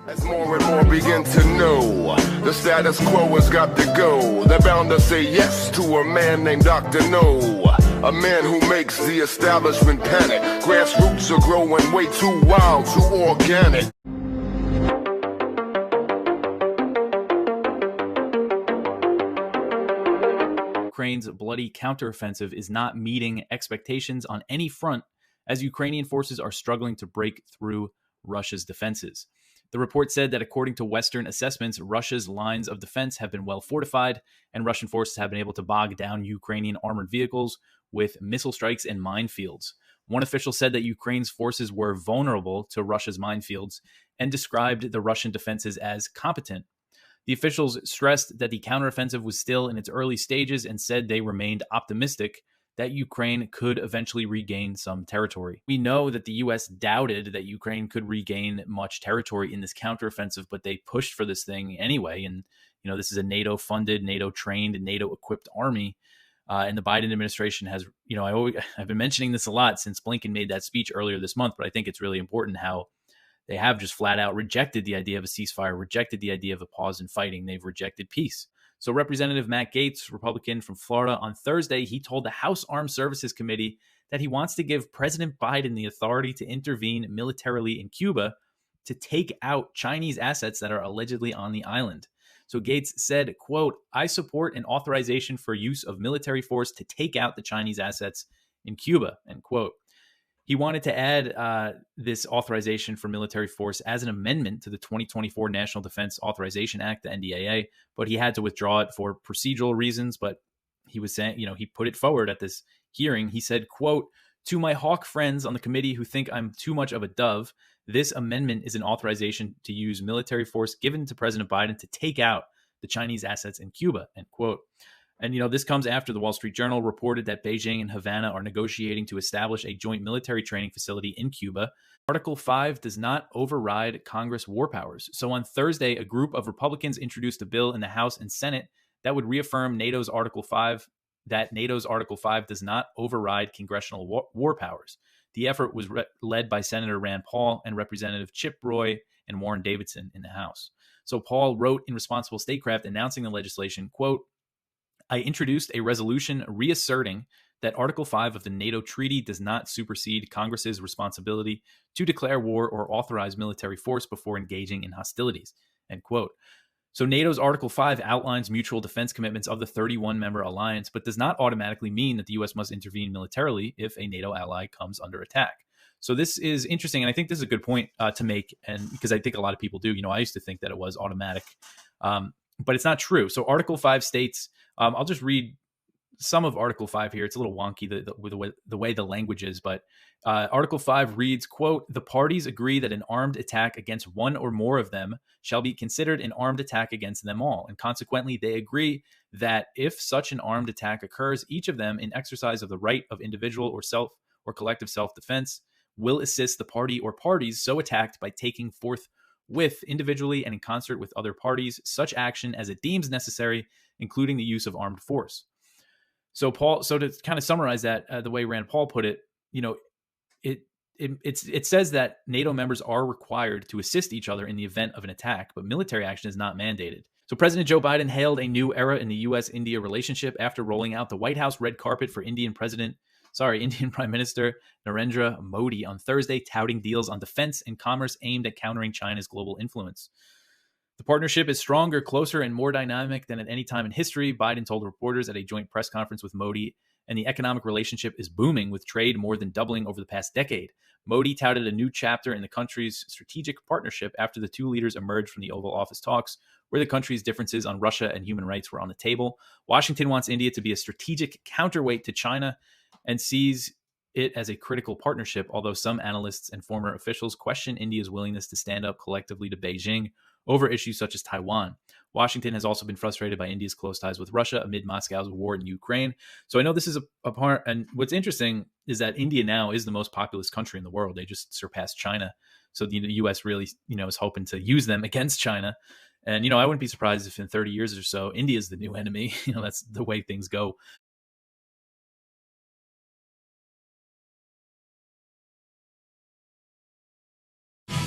As more and more begin to know, the status quo has got to go. They're bound to say yes to a man named Dr. No, a man who makes the establishment panic. Grassroots are growing way too wild, too organic. Ukraine's bloody counteroffensive is not meeting expectations on any front as Ukrainian forces are struggling to break through Russia's defenses. The report said that according to Western assessments, Russia's lines of defense have been well fortified, and Russian forces have been able to bog down Ukrainian armored vehicles with missile strikes and minefields. One official said that Ukraine's forces were vulnerable to Russia's minefields and described the Russian defenses as competent. The officials stressed that the counteroffensive was still in its early stages and said they remained optimistic that Ukraine could eventually regain some territory. We know that the U.S. doubted that Ukraine could regain much territory in this counteroffensive, but they pushed for this thing anyway. And, this is a NATO-funded, NATO-trained, NATO-equipped army. And the Biden administration has, I've been mentioning this a lot since Blinken made that speech earlier this month, but I think it's really important how they have just flat out rejected the idea of a ceasefire, rejected the idea of a pause in fighting. They've rejected peace. So Representative Matt Gaetz, Republican from Florida, on Thursday, he told the House Armed Services Committee that he wants to give President Biden the authority to intervene militarily in Cuba to take out Chinese assets that are allegedly on the island. So Gaetz said, quote, "I support an authorization for use of military force to take out the Chinese assets in Cuba," end quote. He wanted to add this authorization for military force as an amendment to the 2024 National Defense Authorization Act, the NDAA, but he had to withdraw it for procedural reasons. But he was saying, he put it forward at this hearing. He said, quote, "To my hawk friends on the committee who think I'm too much of a dove, this amendment is an authorization to use military force given to President Biden to take out the Chinese assets in Cuba," end quote. And, this comes after the Wall Street Journal reported that Beijing and Havana are negotiating to establish a joint military training facility in Cuba. Article 5 does not override Congress war powers. So on Thursday, a group of Republicans introduced a bill in the House and Senate that would reaffirm NATO's Article 5 does not override congressional war powers. The effort was led by Senator Rand Paul and Representative Chip Roy and Warren Davidson in the House. So Paul wrote in Responsible Statecraft announcing the legislation, quote, "I introduced a resolution reasserting that Article 5 of the NATO Treaty does not supersede Congress's responsibility to declare war or authorize military force before engaging in hostilities," end quote. So NATO's Article 5 outlines mutual defense commitments of the 31-member alliance, but does not automatically mean that the U.S. must intervene militarily if a NATO ally comes under attack. So this is interesting, and I think this is a good point to make, and because I think a lot of people do. I used to think that it was automatic, but it's not true. So Article 5 states, I'll just read some of Article 5 here. It's a little wonky the way the language is, but Article 5 reads, quote, "The parties agree that an armed attack against one or more of them shall be considered an armed attack against them all. And consequently, they agree that if such an armed attack occurs, each of them, in exercise of the right of individual or collective self-defense, will assist the party or parties so attacked by taking forthwith, individually and in concert with other parties, such action as it deems necessary, including the use of armed force." So to kind of summarize that, the way Rand Paul put it, it says that NATO members are required to assist each other in the event of an attack, but military action is not mandated. So President Joe Biden hailed a new era in the U.S.-India relationship after rolling out the White House red carpet for Indian Prime Minister Narendra Modi on Thursday, touting deals on defense and commerce aimed at countering China's global influence. The partnership is stronger, closer, and more dynamic than at any time in history, Biden told reporters at a joint press conference with Modi, and the economic relationship is booming, with trade more than doubling over the past decade. Modi touted a new chapter in the country's strategic partnership after the two leaders emerged from the Oval Office talks, where the country's differences on Russia and human rights were on the table. Washington wants India to be a strategic counterweight to China and sees it as a critical partnership, although some analysts and former officials question India's willingness to stand up collectively to Beijing over issues such as Taiwan. Washington has also been frustrated by India's close ties with Russia amid Moscow's war in Ukraine. So I know this is a part, and what's interesting is that India now is the most populous country in the world. They just surpassed China. So the U.S. really, is hoping to use them against China. And, I wouldn't be surprised if in 30 years or so, India is the new enemy. That's the way things go.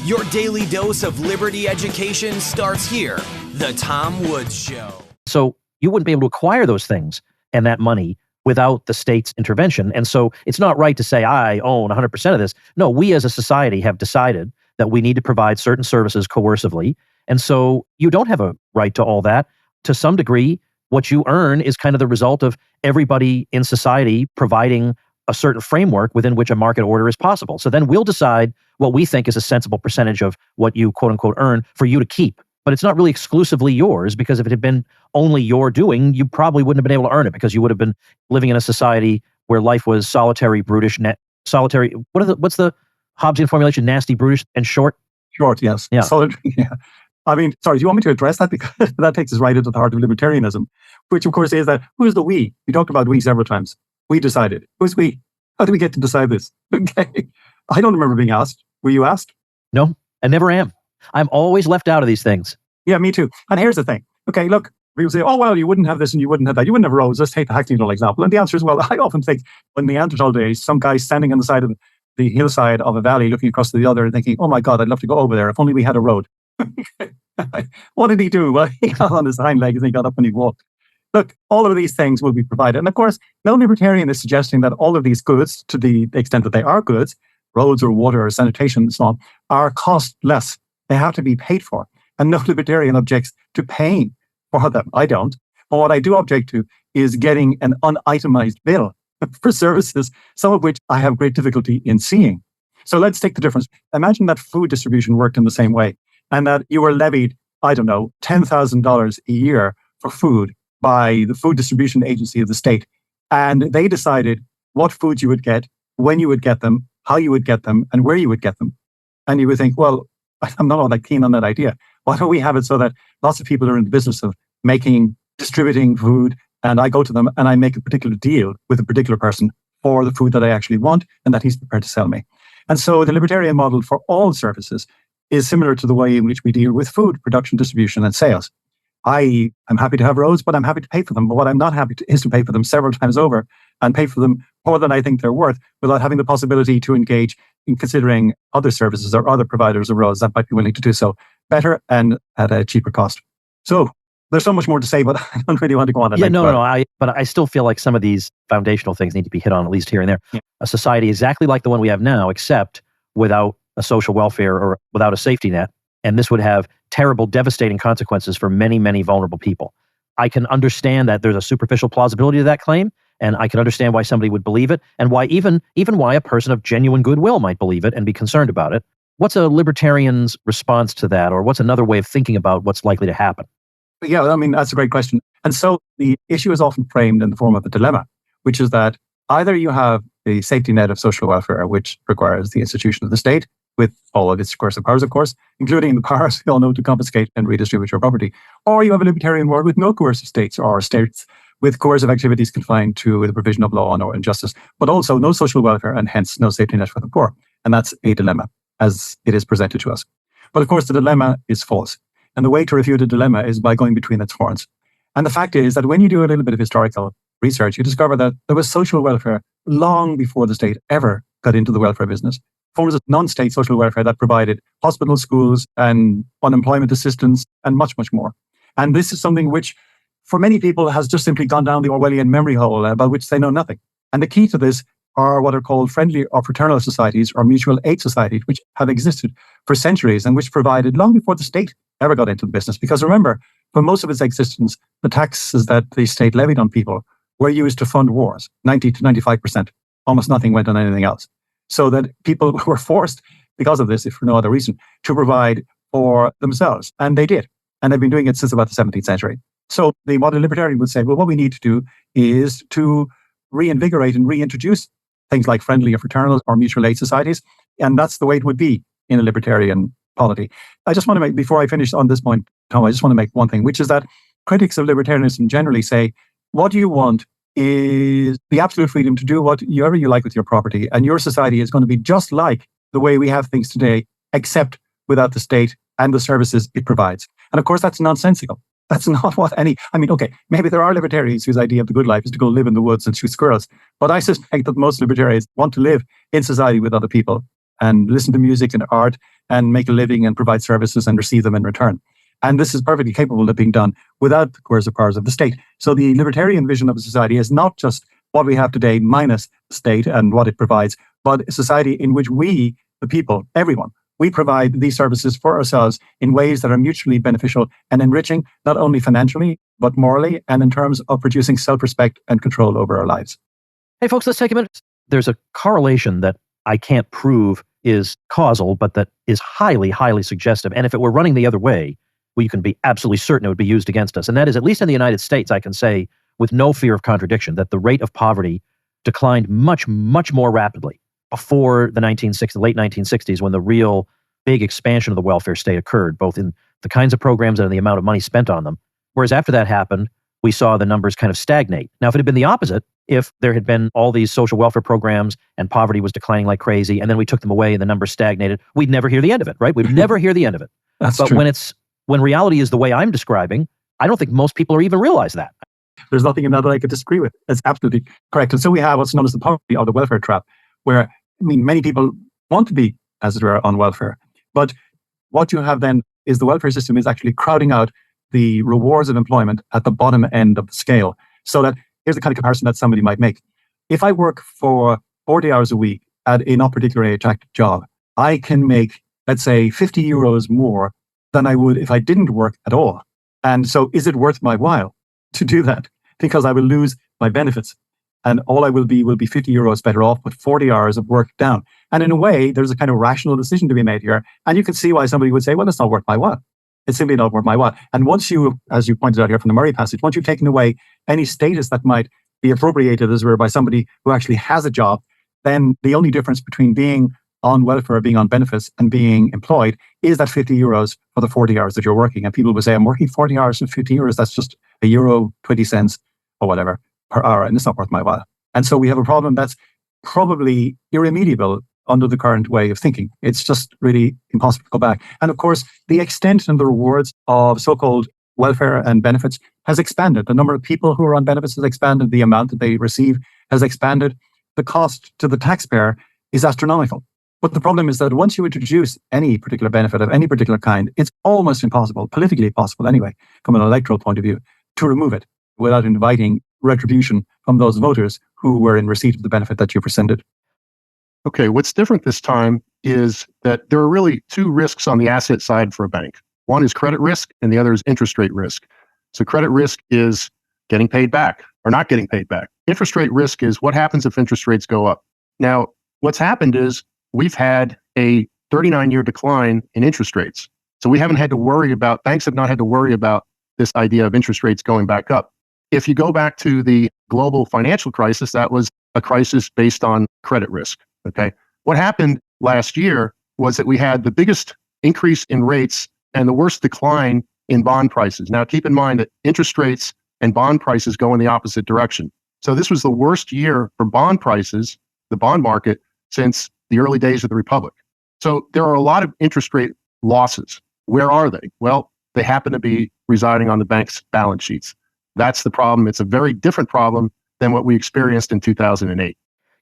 Your daily dose of liberty education starts here. The Tom Woods Show. So you wouldn't be able to acquire those things and that money without the state's intervention. And so it's not right to say, I own 100% of this. No, we as a society have decided that we need to provide certain services coercively. And so you don't have a right to all that. To some degree, what you earn is kind of the result of everybody in society providing a certain framework within which a market order is possible. So then we'll decide what we think is a sensible percentage of what you quote unquote earn for you to keep. But it's not really exclusively yours, because if it had been only your doing, you probably wouldn't have been able to earn it, because you would have been living in a society where life was solitary, brutish, solitary. What's the Hobbesian formulation? Nasty, brutish, and short? Short, yes. Yeah. Solitary, yeah. I mean, sorry, do you want me to address that? Because that takes us right into the heart of libertarianism, which of course is that, who's the we? We talked about we several times. We decided. Who's we? How do we get to decide this? Okay. I don't remember being asked. Were you asked? No, I never am. I'm always left out of these things. Yeah, me too. And here's the thing. Okay, look, people say, oh, well, you wouldn't have this and you wouldn't have that. You wouldn't have roads. Let's take the Hackney Tunnel example. And the answer is, well, I often think in Neanderthal days, some guy standing on the side of the hillside of a valley looking across to the other and thinking, oh my God, I'd love to go over there if only we had a road. What did he do? Well, he got on his hind legs and he got up and he walked. Look, all of these things will be provided. And of course, no libertarian is suggesting that all of these goods, to the extent that they are goods, roads or water or sanitation and so on, are cost less. They have to be paid for. And no libertarian objects to paying for them. I don't. But what I do object to is getting an unitemized bill for services, some of which I have great difficulty in seeing. So let's take the difference. Imagine that food distribution worked in the same way, and that you were levied, I don't know, $10,000 a year for food by the food distribution agency of the state. And they decided what foods you would get, when you would get them, how you would get them, and where you would get them. And you would think, well, I'm not all that keen on that idea. Why don't we have it so that lots of people are in the business of distributing food, and I go to them and I make a particular deal with a particular person for the food that I actually want and that he's prepared to sell me. And so the libertarian model for all services is similar to the way in which we deal with food production, distribution, and sales. I am happy to have roads, but I'm happy to pay for them. But what I'm not happy to is to pay for them several times over and pay for them more than I think they're worth, without having the possibility to engage in considering other services or other providers of roads that might be willing to do so better and at a cheaper cost. So there's so much more to say, but I don't really want to go on. But I still feel like some of these foundational things need to be hit on, at least here and there. Yeah. A society exactly like the one we have now, except without a social welfare or without a safety net. And this would have terrible, devastating consequences for many, many vulnerable people. I can understand that there's a superficial plausibility to that claim, and I can understand why somebody would believe it, and why even why a person of genuine goodwill might believe it and be concerned about it. What's a libertarian's response to that, or what's another way of thinking about what's likely to happen? Yeah, I mean, that's a great question. And so the issue is often framed in the form of a dilemma, which is that either you have a safety net of social welfare, which requires the institution of the state, with all of its coercive powers, of course, including the powers we all know to confiscate and redistribute your property. Or you have a libertarian world with no coercive states, or states with coercive activities confined to the provision of law and justice, but also no social welfare and hence no safety net for the poor. And that's a dilemma as it is presented to us. But of course, the dilemma is false. And the way to refute a dilemma is by going between its horns. And the fact is that when you do a little bit of historical research, you discover that there was social welfare long before the state ever got into the welfare business. Forms of non-state social welfare that provided hospitals, schools, and unemployment assistance, and much, much more. And this is something which, for many people, has just simply gone down the Orwellian memory hole about which they know nothing. And the key to this are what are called friendly or fraternal societies or mutual aid societies, which have existed for centuries and which provided long before the state ever got into the business. Because remember, for most of its existence, the taxes that the state levied on people were used to fund wars, 90 to 95%. Almost nothing went on anything else. So that people were forced, because of this, if for no other reason, to provide for themselves. And they did. And they've been doing it since about the 17th century. So the modern libertarian would say, well, what we need to do is to reinvigorate and reintroduce things like friendly or fraternal or mutual aid societies. And that's the way it would be in a libertarian polity. I just want to make, before I finish on this point, Tom, I just want to make one thing, which is that critics of libertarianism generally say, what you want is the absolute freedom to do whatever you like with your property. And your society is going to be just like the way we have things today, except without the state and the services it provides. And of course, that's nonsensical. That's not what okay, maybe there are libertarians whose idea of the good life is to go live in the woods and shoot squirrels. But I suspect that most libertarians want to live in society with other people and listen to music and art and make a living and provide services and receive them in return. And this is perfectly capable of being done without the coercive powers of the state. So the libertarian vision of a society is not just what we have today minus the state and what it provides, but a society in which we, the people, everyone, we provide these services for ourselves in ways that are mutually beneficial and enriching, not only financially, but morally, and in terms of producing self-respect and control over our lives. Hey, folks, let's take a minute. There's a correlation that I can't prove is causal, but that is highly, highly suggestive. And if it were running the other way, well, you can be absolutely certain it would be used against us. And that is, at least in the United States, I can say with no fear of contradiction, that the rate of poverty declined much, much more rapidly before the late 1960s, when the real big expansion of the welfare state occurred, both in the kinds of programs and the amount of money spent on them. Whereas after that happened, we saw the numbers kind of stagnate. Now, if it had been the opposite, if there had been all these social welfare programs and poverty was declining like crazy, and then we took them away and the numbers stagnated, we'd never hear the end of it, right? We'd never hear the end of it. That's but true. When reality is the way I'm describing, I don't think most people even realize that. There's nothing in that I could disagree with. That's absolutely correct. And so we have what's known as the poverty or the welfare trap, where, many people want to be, as it were, on welfare. But what you have then is the welfare system is actually crowding out the rewards of employment at the bottom end of the scale. So that here's the kind of comparison that somebody might make. If I work for 40 hours a week at a not particularly attractive job, I can make, let's say, 50 euros more than I would if I didn't work at all. And so is it worth my while to do that? Because I will lose my benefits. And all I will be 50 euros better off with 40 hours of work down. And in a way, there's a kind of rational decision to be made here. And you can see why somebody would say, well, it's not worth my while. It's simply not worth my while. And once you, as you pointed out here from the Murray passage, once you've taken away any status that might be appropriated, as it were, by somebody who actually has a job, then the only difference between being on welfare, being on benefits, and being employed is that 50 euros for the 40 hours that you're working. And people would say, I'm working 40 hours for 50 euros. That's just €1.20 or whatever per hour, and it's not worth my while. And so we have a problem that's probably irremediable under the current way of thinking. It's just really impossible to go back. And of course, the extent and the rewards of so-called welfare and benefits has expanded. The number of people who are on benefits has expanded. The amount that they receive has expanded. The cost to the taxpayer is astronomical. But the problem is that once you introduce any particular benefit of any particular kind, it's almost impossible, politically possible anyway, from an electoral point of view, to remove it without inviting retribution from those voters who were in receipt of the benefit that you presented. Okay, what's different this time is that there are really two risks on the asset side for a bank. One is credit risk and the other is interest rate risk. So credit risk is getting paid back or not getting paid back. Interest rate risk is what happens if interest rates go up. Now, what's happened is we've had a 39-year decline in interest rates. So we haven't had to worry about, banks have not had to worry about this idea of interest rates going back up. If you go back to the global financial crisis, that was a crisis based on credit risk. Okay. What happened last year was that we had the biggest increase in rates and the worst decline in bond prices. Now, keep in mind that interest rates and bond prices go in the opposite direction. So this was the worst year for bond prices, the bond market, since the early days of the Republic. So there are a lot of interest rate losses. Where are they? Well, they happen to be residing on the bank's balance sheets. That's the problem. It's a very different problem than what we experienced in 2008.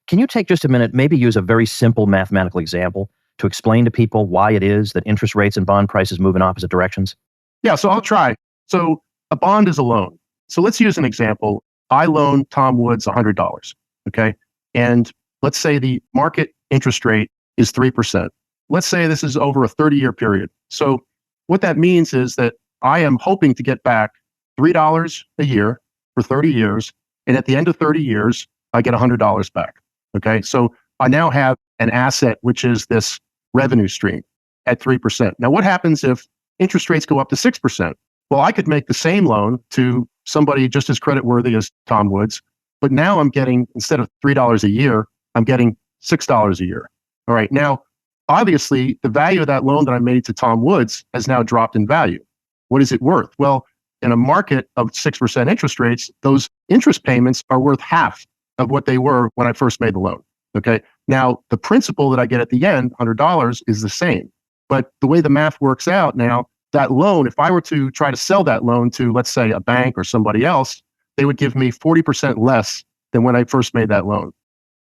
Can you take just a minute, maybe use a very simple mathematical example to explain to people why it is that interest rates and bond prices move in opposite directions? Yeah, so I'll try. So a bond is a loan. So let's use an example. I loan Tom Woods $100, okay? And let's say the market interest rate is 3%. Let's say this is over a 30-year period. So what that means is that I am hoping to get back $3 a year for 30 years. And at the end of 30 years, I get $100 back. Okay. So I now have an asset, which is this revenue stream at 3%. Now, what happens if interest rates go up to 6%? Well, I could make the same loan to somebody just as creditworthy as Tom Woods, but now I'm getting, instead of $3 a year, I'm getting $6 a year. All right. Now, obviously, the value of that loan that I made to Tom Woods has now dropped in value. What is it worth? Well, in a market of 6% interest rates, those interest payments are worth half of what they were when I first made the loan. Okay. Now, the principal that I get at the end, $100, is the same. But the way the math works out now, that loan, if I were to try to sell that loan to, let's say, a bank or somebody else, they would give me 40% less than when I first made that loan.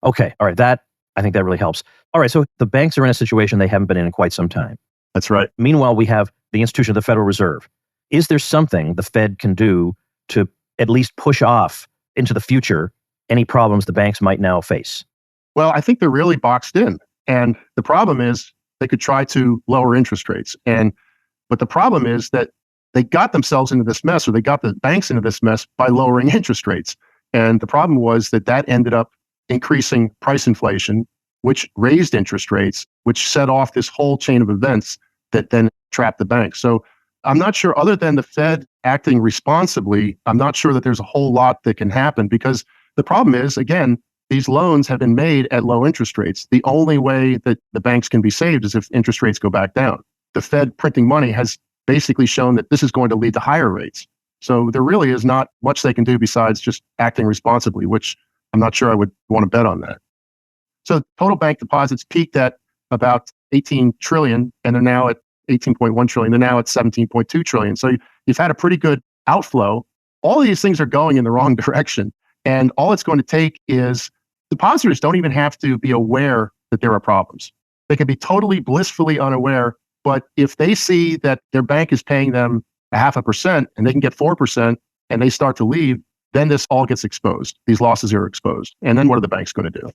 Okay. All right. That I think that really helps. All right, so the banks are in a situation they haven't been in quite some time. That's right. Meanwhile, we have the institution of the Federal Reserve. Is there something the Fed can do to at least push off into the future any problems the banks might now face? Well, I think they're really boxed in. And the problem is they could try to lower interest rates. But the problem is that they got themselves into this mess, or they got the banks into this mess by lowering interest rates. And the problem was that ended up increasing price inflation, which raised interest rates, which set off this whole chain of events that then trapped the banks. So I'm not sure, other than the Fed acting responsibly, I'm not sure that there's a whole lot that can happen, because the problem is, again, these loans have been made at low interest rates. The only way that the banks can be saved is if interest rates go back down. The Fed printing money has basically shown that this is going to lead to higher rates. So there really is not much they can do besides just acting responsibly, which I'm not sure I would want to bet on that. So total bank deposits peaked at about 18 trillion, and they're now at 18.1 trillion. They're now at 17.2 trillion. So you've had a pretty good outflow. All of these things are going in the wrong direction. And all it's going to take is depositors don't even have to be aware that there are problems. They can be totally blissfully unaware. But if they see that their bank is paying them 0.5% and they can get 4% and they start to leave, then this all gets exposed. These losses are exposed. And then what are the banks going to do?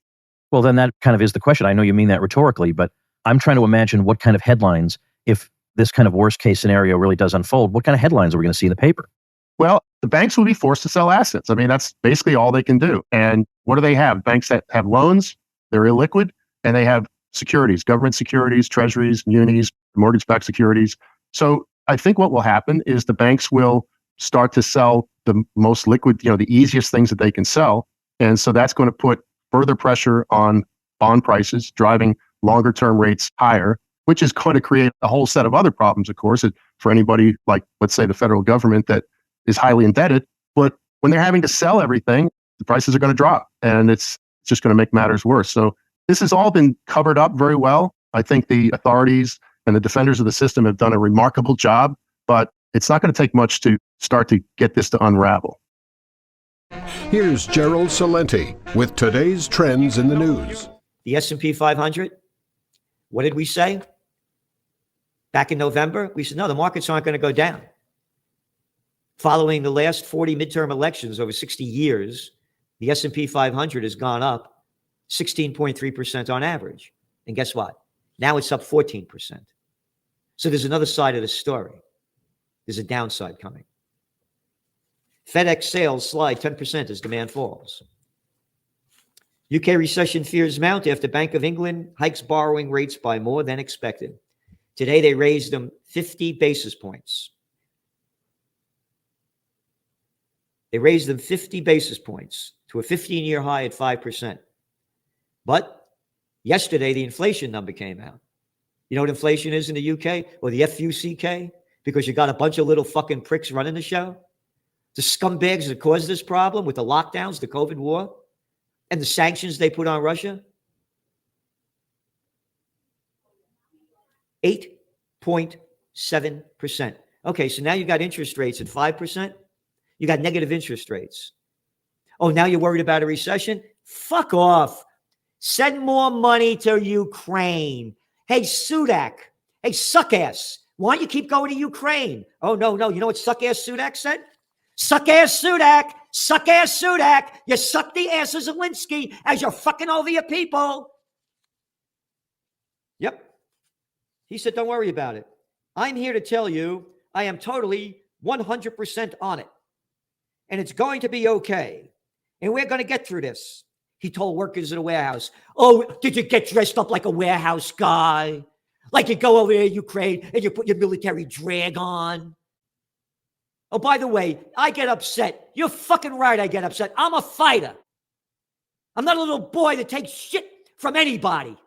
Well, then that kind of is the question. I know you mean that rhetorically, but I'm trying to imagine what kind of headlines, if this kind of worst case scenario really does unfold, what kind of headlines are we going to see in the paper? Well, the banks will be forced to sell assets. I mean, that's basically all they can do. And what do they have? Banks that have loans, they're illiquid, and they have securities, government securities, treasuries, munis, mortgage-backed securities. So I think what will happen is the banks will start to sell the most liquid, the easiest things that they can sell. And so that's going to put further pressure on bond prices, driving longer term rates higher, which is going to create a whole set of other problems, of course, for anybody like, let's say, the federal government that is highly indebted. But when they're having to sell everything, the prices are going to drop, and it's just going to make matters worse. So this has all been covered up very well. I think the authorities and the defenders of the system have done a remarkable job, but it's not going to take much to start to get this to unravel. Here's Gerald Salenti with today's trends in the news. The S&P 500, what did we say? Back in November, we said, no, the markets aren't going to go down. Following the last 40 midterm elections over 60 years, the S&P 500 has gone up 16.3% on average. And guess what? Now it's up 14%. So there's another side of the story. There's a downside coming. FedEx sales slide 10% as demand falls. UK recession fears mount after Bank of England hikes borrowing rates by more than expected. Today, they raised them 50 basis points. They raised them 50 basis points to a 15-year high at 5%. But yesterday, the inflation number came out. You know what inflation is in the UK? Or the FUCK? Because you got a bunch of little fucking pricks running the show. The scumbags that caused this problem with the lockdowns, the COVID war, and the sanctions they put on Russia. 8.7%. Okay, so now you got interest rates at 5%. You got negative interest rates. Oh, now you're worried about a recession? Fuck off. Send more money to Ukraine. Hey, Sudak. Hey, suck-ass. Why don't you keep going to Ukraine? Oh, no. You know what suck-ass Sudak said? Suck-ass Sudak. Suck-ass Sudak. You suck the ass of Zelensky as you're fucking over your people. Yep. He said, don't worry about it. I'm here to tell you I am totally 100% on it. And it's going to be okay. And we're going to get through this. He told workers in a warehouse, oh, did you get dressed up like a warehouse guy? Like you go over there to Ukraine and you put your military drag on? Oh, by the way, I get upset. You're fucking right, I get upset. I'm a fighter. I'm not a little boy that takes shit from anybody.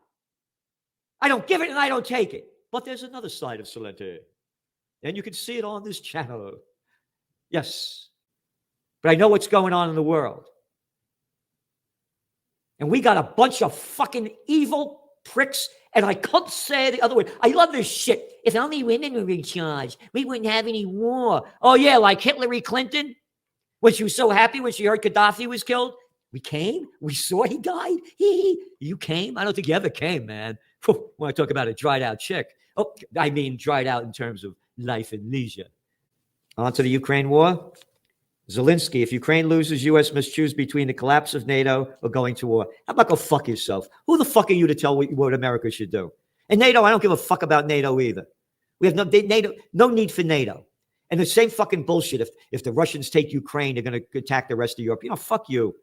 I don't give it and I don't take it. But there's another side of Salenti. And you can see it on this channel. Yes. But I know what's going on in the world. And we got a bunch of fucking evil pricks. And I can't say the other way. I love this shit. If only women were in charge, we wouldn't have any war. Oh, yeah, like Hillary Clinton, when she was so happy when she heard Gaddafi was killed. We came? We saw he died? You came? I don't think you ever came, man. Want to talk about a dried out chick. Oh, I mean dried out in terms of life and leisure. On to the Ukraine war. Zelensky, if Ukraine loses, U.S. must choose between the collapse of NATO or going to war. How about go fuck yourself? Who the fuck are you to tell what America should do? And NATO, I don't give a fuck about NATO either. We have no need for NATO. And the same fucking bullshit. If the Russians take Ukraine, they're going to attack the rest of Europe. Fuck you.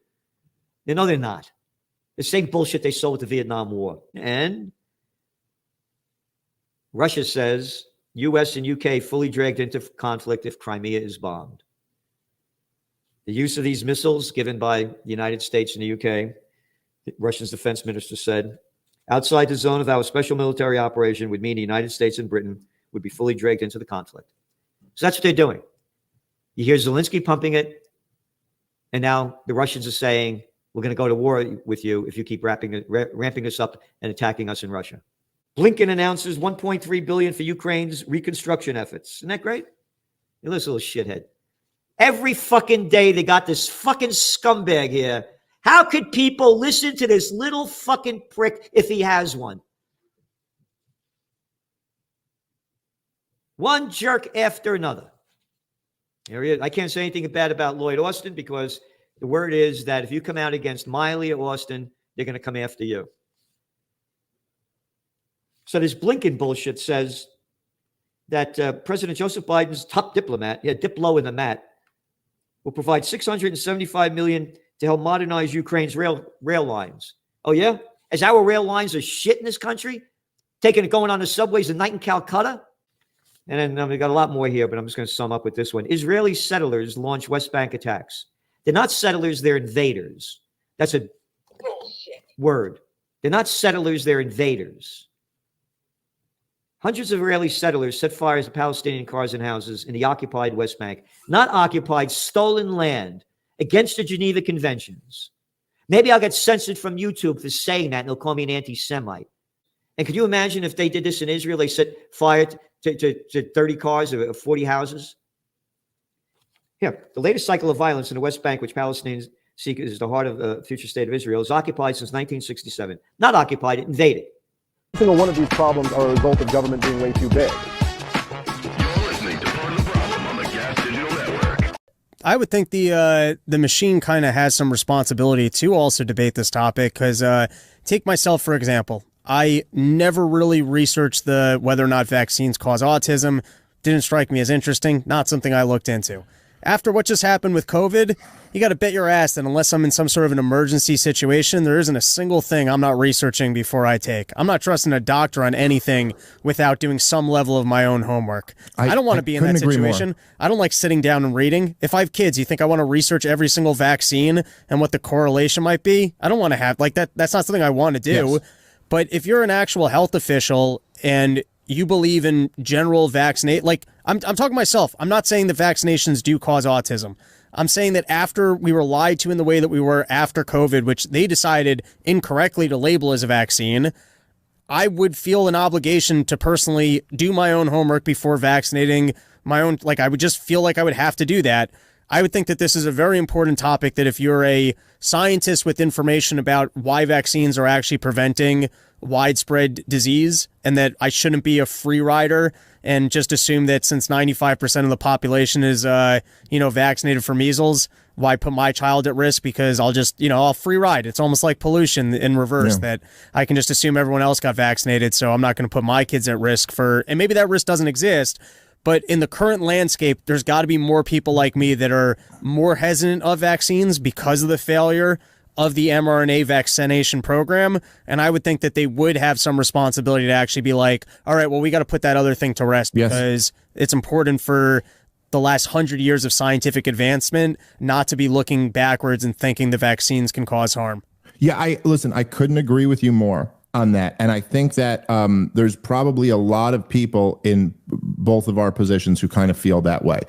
No, they're not. The same bullshit they sold with the Vietnam War. And Russia says U.S. and U.K. fully dragged into conflict if Crimea is bombed. The use of these missiles given by the United States and the U.K., Russia's defense minister said, outside the zone of our special military operation would mean the United States and Britain would be fully dragged into the conflict. So that's what they're doing. You hear Zelensky pumping it, and now the Russians are saying, we're going to go to war with you if you keep ramping us up and attacking us in Russia. Blinken announces $1.3 billion for Ukraine's reconstruction efforts. Isn't that great? You listen, little shithead. Every fucking day they got this fucking scumbag here. How could people listen to this little fucking prick if he has one? One jerk after another. Here he is. I can't say anything bad about Lloyd Austin because the word is that if you come out against Miley or Austin, they're going to come after you. So this Blinken bullshit says that President Joseph Biden's top diplomat, Diplo in the mat, will provide $675 million to help modernize Ukraine's rail lines. Oh, yeah? As our rail lines are shit in this country, going on the subways at night in Calcutta? And then we got a lot more here, but I'm just going to sum up with this one. Israeli settlers launch West Bank attacks. They're not settlers, they're invaders. That's a bullshit word. They're not settlers, they're invaders. Hundreds of Israeli settlers set fires to Palestinian cars and houses in the occupied West Bank. Not occupied, stolen land against the Geneva Conventions. Maybe I'll get censored from YouTube for saying that and they'll call me an anti-Semite. And could you imagine if they did this in Israel? They set fire to 30 cars or 40 houses? Here, the latest cycle of violence in the West Bank, which Palestinians seek is the heart of the future state of Israel, is occupied since 1967. Not occupied, invaded. Every single one of these problems are a result of government being way too big. You're listening to Part of the Problem on the Gas Digital Network. I would think the machine kind of has some responsibility to also debate this topic because take myself, for example. I never really researched whether or not vaccines cause autism. Didn't strike me as interesting. Not something I looked into. After what just happened with COVID, you got to bet your ass that unless I'm in some sort of an emergency situation, there isn't a single thing I'm not researching before I take. I'm not trusting a doctor on anything without doing some level of my own homework. I don't want to be in that situation. I don't like sitting down and reading. If I have kids, you think I want to research every single vaccine and what the correlation might be? I don't want to have like that. That's not something I want to do. Yes. But if you're an actual health official and you believe in general vaccinate, like I'm talking myself. I'm not saying that vaccinations do cause autism. I'm saying that after we were lied to in the way that we were after COVID, which they decided incorrectly to label as a vaccine, I would feel an obligation to personally do my own homework before vaccinating my own. Like I would just feel like I would have to do that. I would think that this is a very important topic, that if you're a scientist with information about why vaccines are actually preventing widespread disease, and that I shouldn't be a free rider and just assume that since 95% of the population is, vaccinated for measles, why put my child at risk? Because I'll free ride. It's almost like pollution in reverse, that I can just assume everyone else got vaccinated. So I'm not going to put my kids at risk and maybe that risk doesn't exist. But in the current landscape, there's got to be more people like me that are more hesitant of vaccines because of the failure of the mRNA vaccination program. And I would think that they would have some responsibility to actually be like, all right, well, we got to put that other thing to rest because it's important for the last 100 years of scientific advancement not to be looking backwards and thinking the vaccines can cause harm. Yeah, I couldn't agree with you more on that. And I think that there's probably a lot of people in both of our positions who kind of feel that way.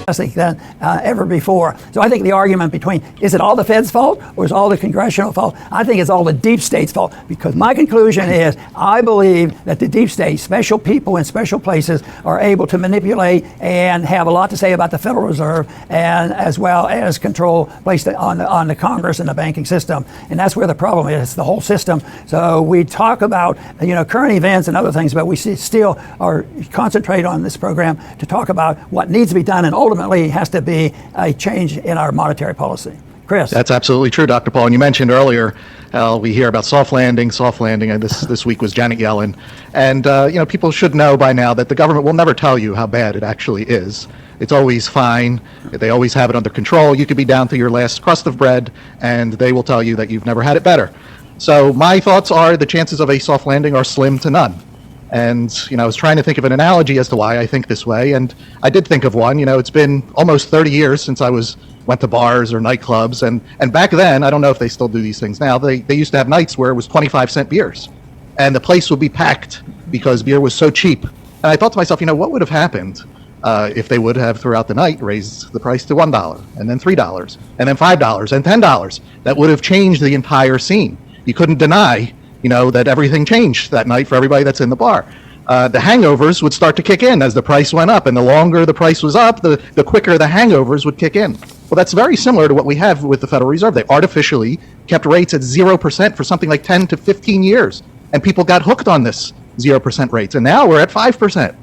than ever before. So I think the argument between, is it all the Fed's fault or is all the congressional fault? I think it's all the deep state's fault, because my conclusion is I believe that the deep state, special people in special places, are able to manipulate and have a lot to say about the Federal Reserve, and as well as control placed on the Congress and the banking system. And that's where the problem is, the whole system. So we talk about current events and other things, but we still are concentrate on this program to talk about what needs to be done, and ultimately has to be a change in our monetary policy. Chris. That's absolutely true, Dr. Paul. And you mentioned earlier, we hear about soft landing, and this week was Janet Yellen. And, people should know by now that the government will never tell you how bad it actually is. It's always fine. They always have it under control. You could be down to your last crust of bread, and they will tell you that you've never had it better. So my thoughts are the chances of a soft landing are slim to none. And, I was trying to think of an analogy as to why I think this way, and I did think of one. It's been almost 30 years since I went to bars or nightclubs, and back then, I don't know if they still do these things now, they used to have nights where it was 25-cent beers, and the place would be packed because beer was so cheap. And I thought to myself, what would have happened if they would have throughout the night raised the price to $1, and then $3, and then $5, and $10? That would have changed the entire scene. You couldn't deny that everything changed that night for everybody that's in the bar. The hangovers would start to kick in as the price went up, and the longer the price was up, the quicker the hangovers would kick in. Well, that's very similar to what we have with the Federal Reserve. They artificially kept rates at 0% for something like 10 to 15 years, and people got hooked on this 0% rates, and now we're at 5%.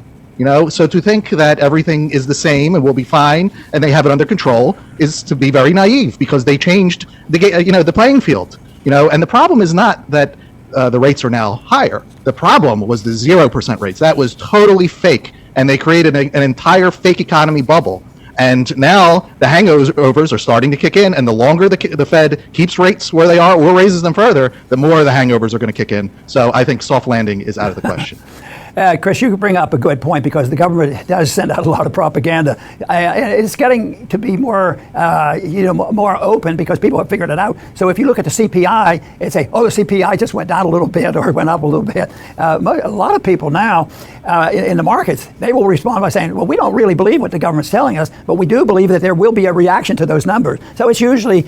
So to think that everything is the same and will be fine and they have it under control is to be very naive, because they changed the playing field. And the problem is not that the rates are now higher. The problem was the 0% rates. That was totally fake, and they created an entire fake economy bubble. And now the hangovers are starting to kick in, and the longer the Fed keeps rates where they are or raises them further, the more the hangovers are going to kick in. So I think soft landing is out of the question. Chris, you bring up a good point, because the government does send out a lot of propaganda. It's getting to be more, more open, because people have figured it out. So if you look at the CPI and say, the CPI just went down a little bit or went up a little bit, a lot of people now in the markets, they will respond by saying, well, we don't really believe what the government's telling us, but we do believe that there will be a reaction to those numbers. So it's usually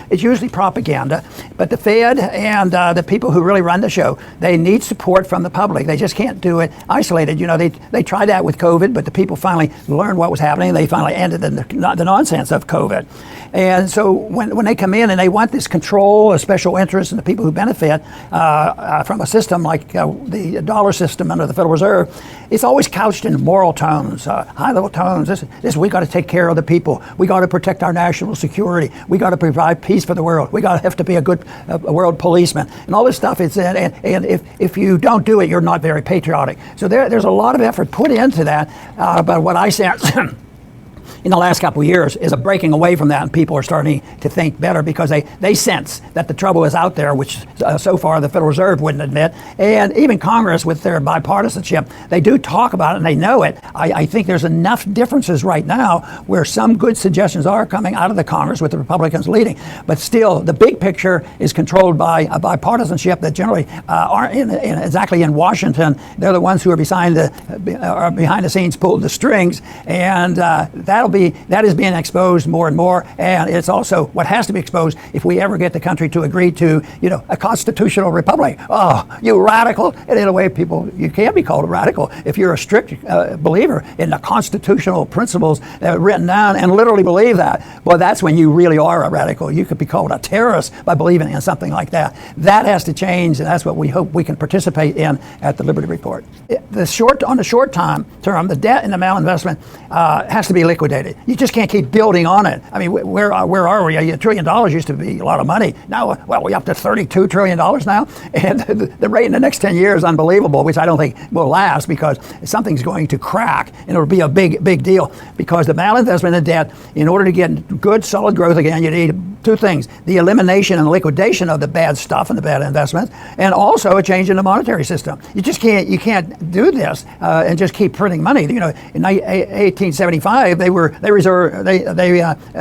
propaganda. But the Fed and the people who really run the show, they need support from the public. They just can't do it isolated. They tried that with COVID, but the people finally learned what was happening. They finally ended the nonsense of COVID. And so when they come in and they want this control, a special interest in the people who benefit from a system like the dollar system under the Federal Reserve, it's always couched in moral tones, high-level tones. This we got to take care of the people. We got to protect our national security. We got to provide peace for the world. We got to have to be a good world policeman, and all this stuff. And if you don't do it, you're not very patriotic. So there's a lot of effort put into that. But what I sense in the last couple of years is a breaking away from that, and people are starting to think better, because they sense that the trouble is out there, which so far the Federal Reserve wouldn't admit. And even Congress, with their bipartisanship, they do talk about it and they know it. I think there's enough differences right now where some good suggestions are coming out of the Congress with the Republicans leading. But still, the big picture is controlled by a bipartisanship that generally aren't exactly in Washington. They're the ones who are behind the scenes, pulled the strings, and that is being exposed more and more. And it's also what has to be exposed if we ever get the country to agree to, a constitutional republic. Oh, you radical! And in a way, you can't be called a radical if you're a strict believer in the constitutional principles that are written down and literally believe that. Well, that's when you really are a radical. You could be called a terrorist by believing in something like that. That has to change, and that's what we hope we can participate in at the Liberty Report. On the short term, the debt and the malinvestment has to be liquidated. You just can't keep building on it. I mean, where are we? $1 trillion used to be a lot of money. Now, we're up to $32 trillion now, and the rate in the next 10 years is unbelievable, which I don't think will last, because something's going to crack, and it'll be a big deal, because the malinvestment and debt, in order to get good, solid growth again, you need two things: the elimination and liquidation of the bad stuff and the bad investments, and also a change in the monetary system. You can't do this and just keep printing money. You know, in 1875 they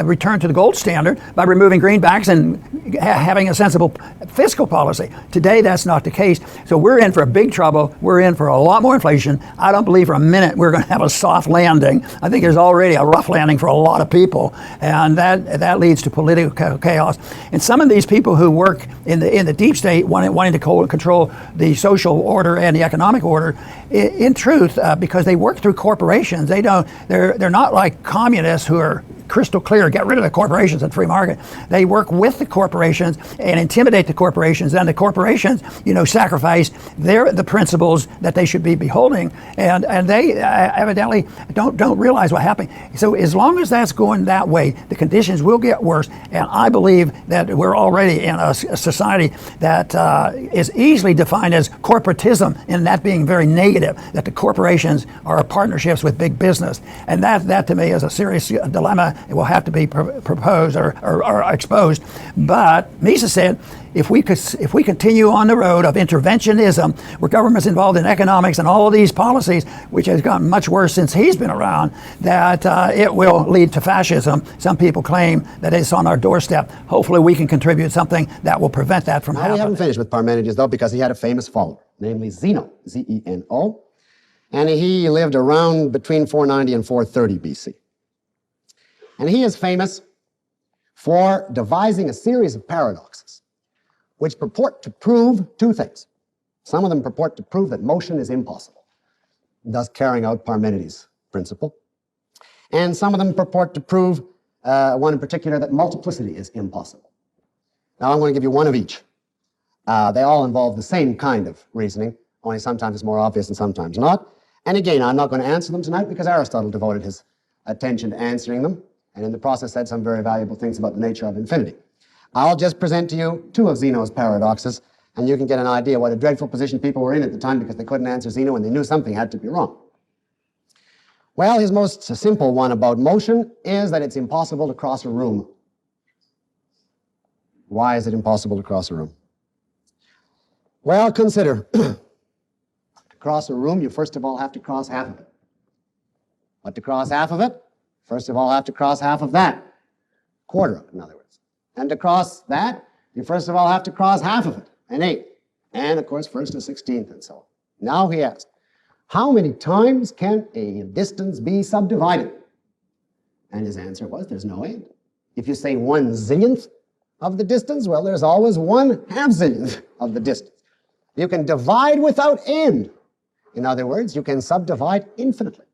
returned to the gold standard by removing greenbacks and having a sensible fiscal policy. Today that's not the case. So we're in for big trouble. We're in for a lot more inflation. I don't believe for a minute we're going to have a soft landing. I think there's already a rough landing for a lot of people, and that leads to political chaos. And some of these people who work in the deep state wanting to control the social order and the economic order, in truth, because they work through corporations, they're not like communists who are crystal clear, get rid of the corporations and free market. They work with the corporations and intimidate the corporations, and the corporations, sacrifice the principles that they should be beholding, and they evidently don't realize what happened. So as long as that's going that way, the conditions will get worse, and I believe that we're already in a society that is easily defined as corporatism, and that being very negative, that the corporations are partnerships with big business, and that to me is a serious dilemma. It will have to be proposed or exposed. But Mises said, if we continue on the road of interventionism, where government's involved in economics and all of these policies, which has gotten much worse since he's been around, that it will lead to fascism. Some people claim that it's on our doorstep. Hopefully we can contribute something that will prevent that from happening. We haven't finished with Parmenides, though, because he had a famous follower, namely Zeno, Z-E-N-O, and he lived around between 490 and 430 BC. And he is famous for devising a series of paradoxes which purport to prove two things. Some of them purport to prove that motion is impossible, thus carrying out Parmenides' principle. And some of them purport to prove, one in particular, that multiplicity is impossible. Now I'm going to give you one of each. They all involve the same kind of reasoning, only sometimes it's more obvious and sometimes not. And again, I'm not going to answer them tonight because Aristotle devoted his attention to answering them, and in the process said some very valuable things about the nature of infinity. I'll just present to you two of Zeno's paradoxes, and you can get an idea what a dreadful position people were in at the time because they couldn't answer Zeno and they knew something had to be wrong. Well, his most simple one about motion is that it's impossible to cross a room. Why is it impossible to cross a room? Well, consider, to cross a room, you first of all have to cross half of it. But to cross half of it, first of all, have to cross half of that, quarter of it, in other words. And to cross that, you first of all have to cross half of it, an eighth. And of course, first a 16th and so on. Now he asked, how many times can a distance be subdivided? And his answer was, there's no end. If you say 1/zillionth of the distance, well, there's always 1/2-zillionth of the distance. You can divide without end. In other words, you can subdivide infinitely.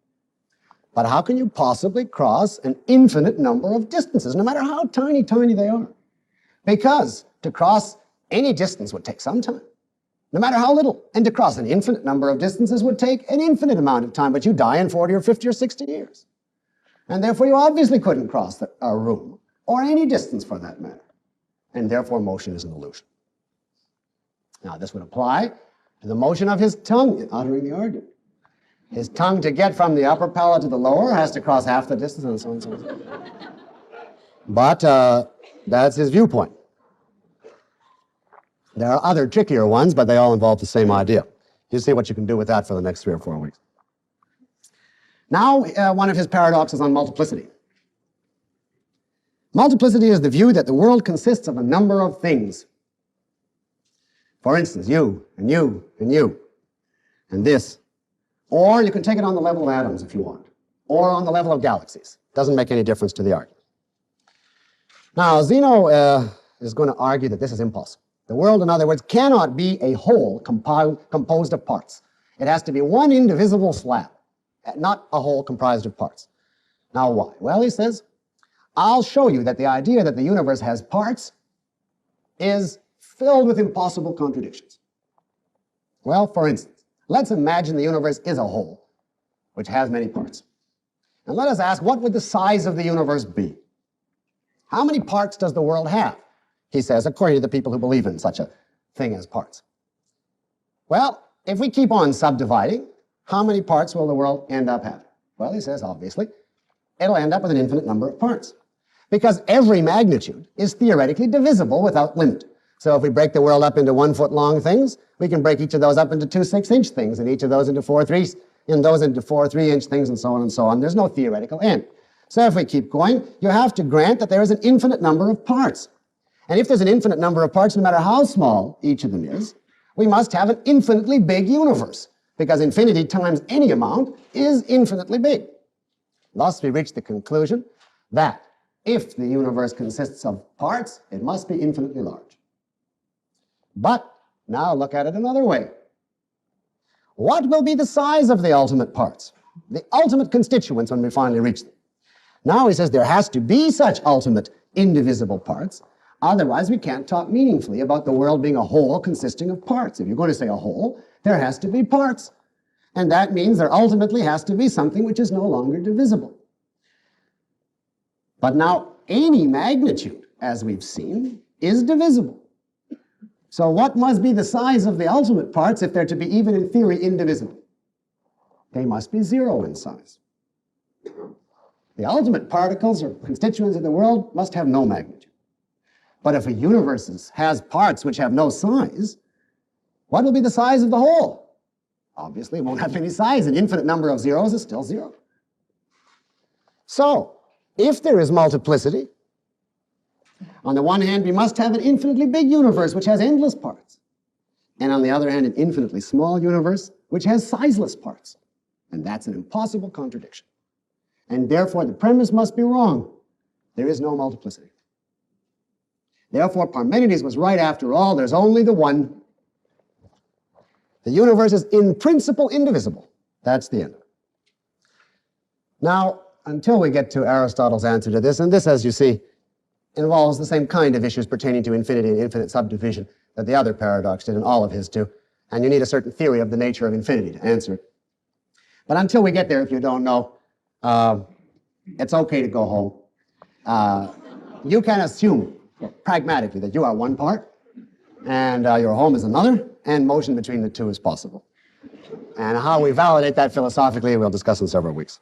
But how can you possibly cross an infinite number of distances, no matter how tiny, tiny they are? Because to cross any distance would take some time, no matter how little. And to cross an infinite number of distances would take an infinite amount of time, but you die in 40 or 50 or 60 years. And therefore, you obviously couldn't cross a room, or any distance for that matter. And therefore, motion is an illusion. Now, this would apply to the motion of his tongue in uttering the argument. His tongue, to get from the upper palate to the lower, has to cross half the distance, and so on and so on. But that's his viewpoint. There are other trickier ones, but they all involve the same idea. You see what you can do with that for the next 3 or 4 weeks. Now, one of his paradoxes on multiplicity. Multiplicity is the view that the world consists of a number of things. For instance, you, and you, and you, and this. Or you can take it on the level of atoms if you want, or on the level of galaxies. Doesn't make any difference to the argument. Now, Zeno is going to argue that this is impossible. The world, in other words, cannot be a whole composed of parts. It has to be one indivisible slab, not a whole comprised of parts. Now, why? Well, he says, I'll show you that the idea that the universe has parts is filled with impossible contradictions. Well, for instance, let's imagine the universe is a whole, which has many parts. And let us ask, what would the size of the universe be? How many parts does the world have? He says, according to the people who believe in such a thing as parts. Well, if we keep on subdividing, how many parts will the world end up having? Well, he says, obviously, it'll end up with an infinite number of parts. because every magnitude is theoretically divisible without limit. So if we break the world up into 1 foot long things, we can break each of those up into 2 6-inch things, and each of those into 4 3-inch things, and so on and so on. There's no theoretical end. So if we keep going, you have to grant that there is an infinite number of parts. And if there's an infinite number of parts, no matter how small each of them is, we must have an infinitely big universe, because infinity times any amount is infinitely big. Thus, we reach the conclusion that if the universe consists of parts, it must be infinitely large. But now look at it another way. What will be the size of the ultimate parts, the ultimate constituents when we finally reach them? Now he says there has to be such ultimate indivisible parts, otherwise we can't talk meaningfully about the world being a whole consisting of parts. If you're going to say a whole, there has to be parts. And that means there ultimately has to be something which is no longer divisible. But now any magnitude, as we've seen, is divisible. So what must be the size of the ultimate parts if they're to be even in theory indivisible? They must be 0 in size. The ultimate particles or constituents of the world must have no magnitude. But if a universe has parts which have no size, what will be the size of the whole? Obviously, it won't have any size. An infinite number of zeros is still 0. So, if there is multiplicity, on the one hand, we must have an infinitely big universe which has endless parts. And on the other hand, an infinitely small universe which has sizeless parts. And that's an impossible contradiction. And therefore, the premise must be wrong. There is no multiplicity. Therefore, Parmenides was right after all. There's only the one. The universe is in principle indivisible. That's the end of it. Now, until we get to Aristotle's answer to this, and this, as you see, involves the same kind of issues pertaining to infinity and infinite subdivision that the other paradox did, and all of his do. And you need a certain theory of the nature of infinity to answer it. But until we get there, if you don't know, it's okay to go home. You can assume pragmatically that you are one part, and your home is another, and motion between the two is possible. And how we validate that philosophically, we'll discuss in several weeks.